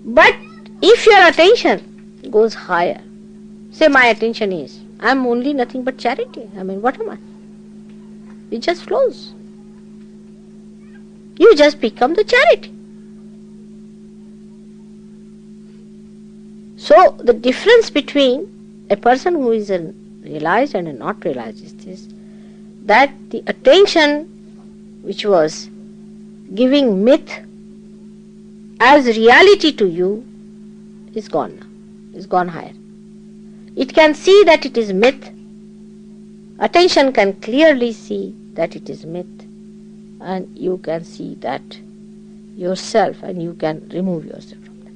But if your attention goes higher, say my attention is, I am only nothing but charity. What am I? It just flows. You just become the charity. So the difference between a person who is realized and a not realized is this, that the attention which was giving myth as reality to you is gone now, is gone higher. It can see that it is myth. Attention can clearly see that it is myth, and you can see that yourself, and you can remove yourself from that.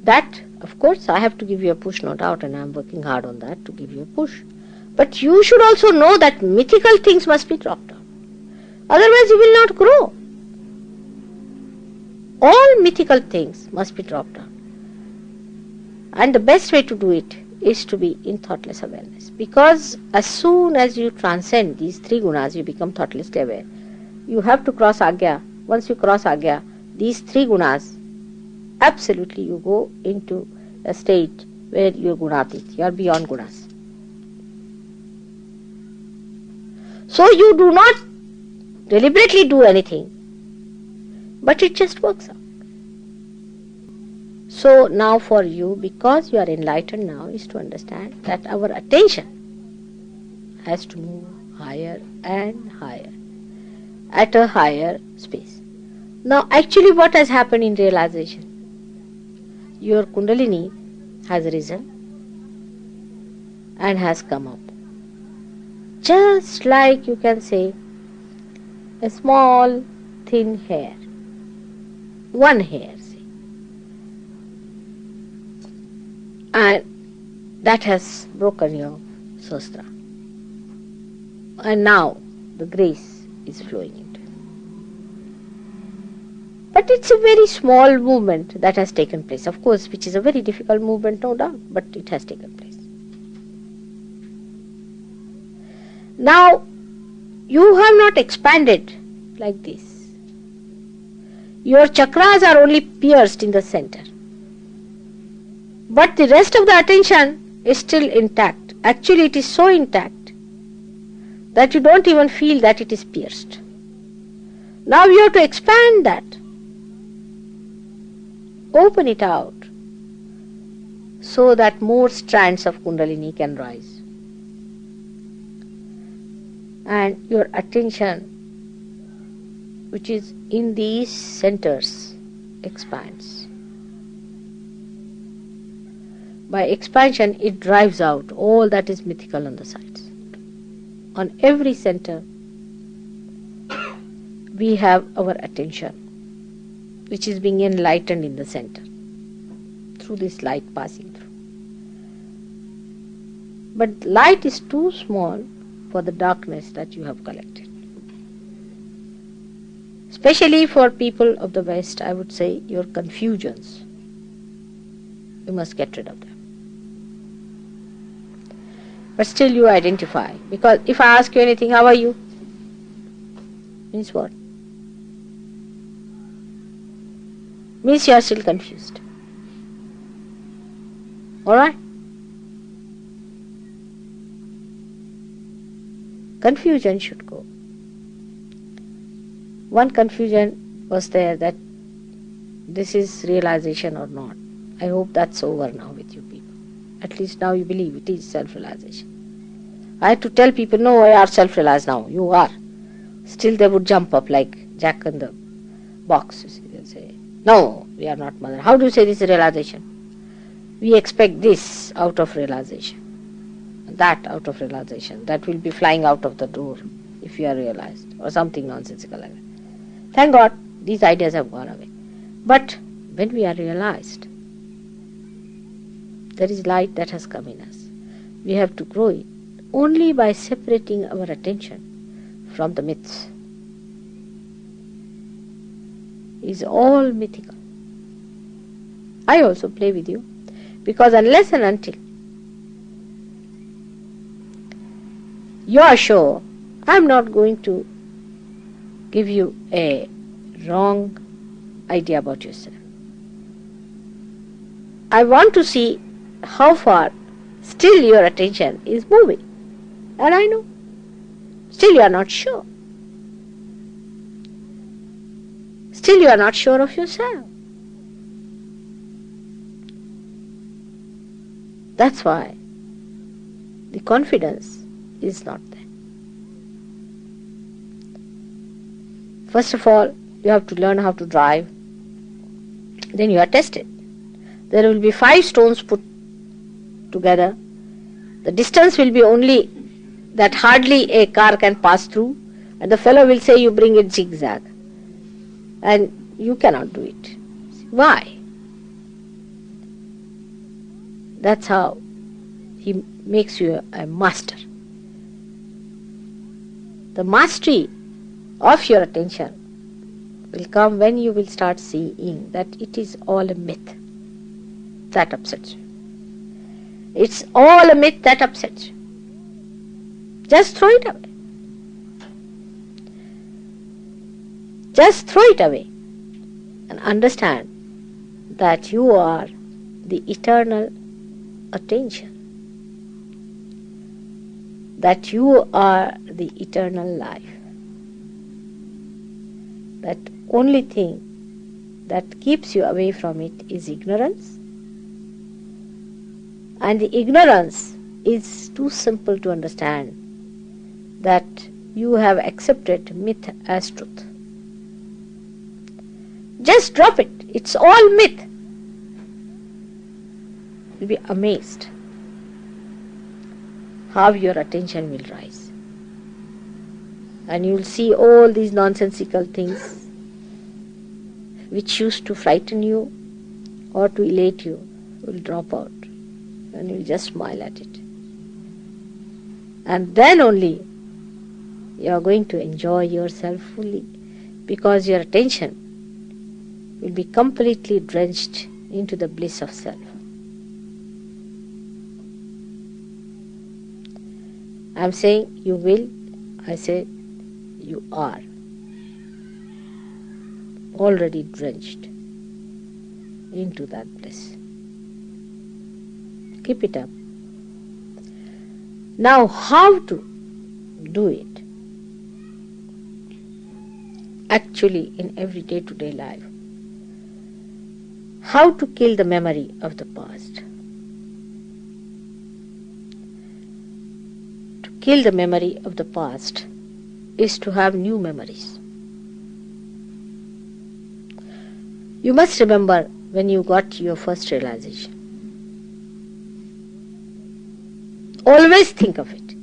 That, of course, I have to give you a push, no doubt, and I am working hard on that to give you a push. But you should also know that mythical things must be dropped down. Otherwise you will not grow. All mythical things must be dropped down. And the best way to do it is to be in thoughtless awareness. Because as soon as you transcend these three gunas, you become thoughtlessly aware. You have to cross Agya. Once you cross Agya, these three gunas, absolutely you go into a state where you are gunatit, you are beyond gunas. So you do not deliberately do anything, but it just works out. So now for you, because you are enlightened now, is to understand that our attention has to move higher and higher, at a higher space. Now actually what has happened in realization? Your Kundalini has risen and has come up. Just like you can say a small thin hair, one hair, say, and that has broken your Sahastrara, and now the grace is flowing into it. But it's a very small movement that has taken place, of course, which is a very difficult movement, no doubt, but it has taken place. Now, you have not expanded like this. Your chakras are only pierced in the center. But the rest of the attention is still intact. Actually, it is so intact that you don't even feel that it is pierced. Now you have to expand that. Open it out so that more strands of Kundalini can rise. And your attention, which is in these centers, expands. By expansion, it drives out all that is mythical on the sides. On every center, we have our attention, which is being enlightened in the center, through this light passing through. But light is too small for the darkness that you have collected. Especially for people of the West, I would say your confusions, you must get rid of them. But still you identify, because if I ask you anything, how are you? Means what? Means you are still confused. Alright? Confusion should go. One confusion was there, that this is realization or not. I hope that's over now with you people. At least now you believe it is self-realization. I had to tell people, no, I are self-realized now. You are. Still they would jump up like Jack in the box. You see, they'll say, no, we are not mother. How do you say this is realization? We expect this out of realization, that out of realization. That will be flying out of the door if you are realized, or something nonsensical like that. Thank God, these ideas have gone away. But when we are realized, there is light that has come in us. We have to grow it only by separating our attention from the myths. It's all mythical. I also play with you, because unless and until you are sure, I am not going to give you a wrong idea about yourself. I want to see how far still your attention is moving. And I know. Still you are not sure. Still you are not sure of yourself. That's why the confidence is not there. First of all, you have to learn how to drive. Then you are tested. There will be 5 stones put together. The distance will be only that hardly a car can pass through, and the fellow will say you bring it zigzag. And you cannot do it. Why? That's how he makes you a master. The mastery of your attention will come when you will start seeing that it is all a myth. That upsets you. It's all a myth that upsets you. Just throw it away. Just throw it away and understand that you are the eternal attention. That you are the eternal life. That only thing that keeps you away from it is ignorance. And the ignorance is too simple to understand, that you have accepted myth as truth. Just drop it. It's all myth. You'll be amazed how your attention will rise. And you will see all these nonsensical things which used to frighten you or to elate you will drop out, and you will just smile at it. And then only you are going to enjoy yourself fully, because your attention will be completely drenched into the bliss of self. I am saying you will, I say you are already drenched into that bliss. Keep it up. Now, how to do it? Actually, in every day-to-day life. How to kill the memory of the past. To kill the memory of the past is to have new memories. You must remember when you got your first realization. Always think of it.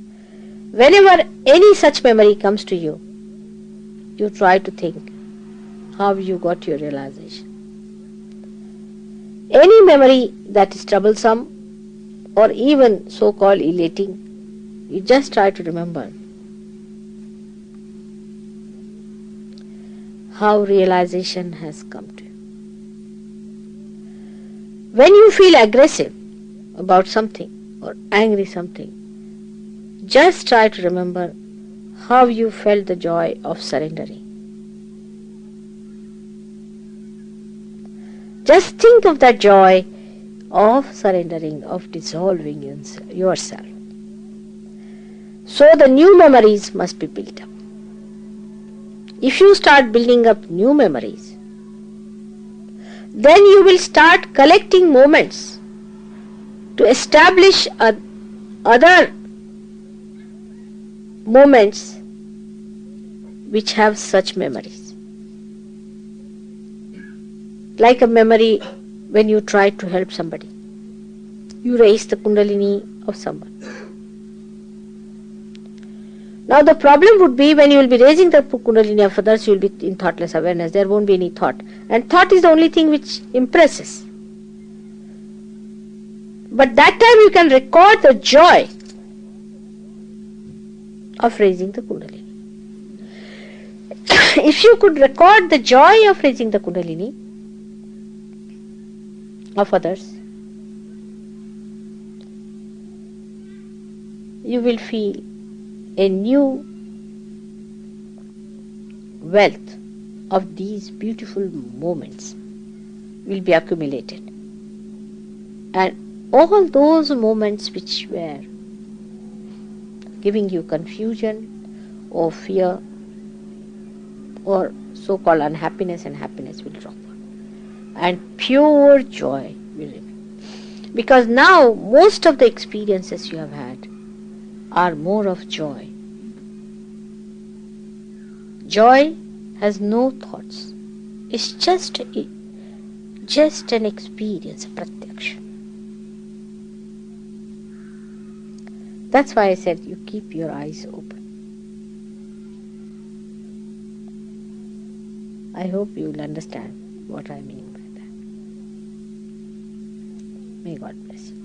Whenever any such memory comes to you, you try to think how you got your realization. Any memory that is troublesome or even so-called elating, you just try to remember how realization has come to you. When you feel aggressive about something or angry something, just try to remember how you felt the joy of surrendering. Just think of that joy of surrendering, of dissolving yourself. So the new memories must be built up. If you start building up new memories, then you will start collecting moments to establish other moments which have such memories. Like a memory when you tried to help somebody. You raised the Kundalini of someone. Now the problem would be when you will be raising the Kundalini of others, you will be in thoughtless awareness. There won't be any thought. And thought is the only thing which impresses. But that time you can record the joy of raising the Kundalini. If you could record the joy of raising the Kundalini of others, you will feel a new wealth of these beautiful moments will be accumulated. And all those moments which were giving you confusion or fear or so-called unhappiness and happiness will drop. And pure joy will remain. Because now most of the experiences you have had are more of joy. Joy has no thoughts. It's just an experience, pratyaksha. That's why I said you keep your eyes open. I hope you will understand what I mean by that. May God bless you.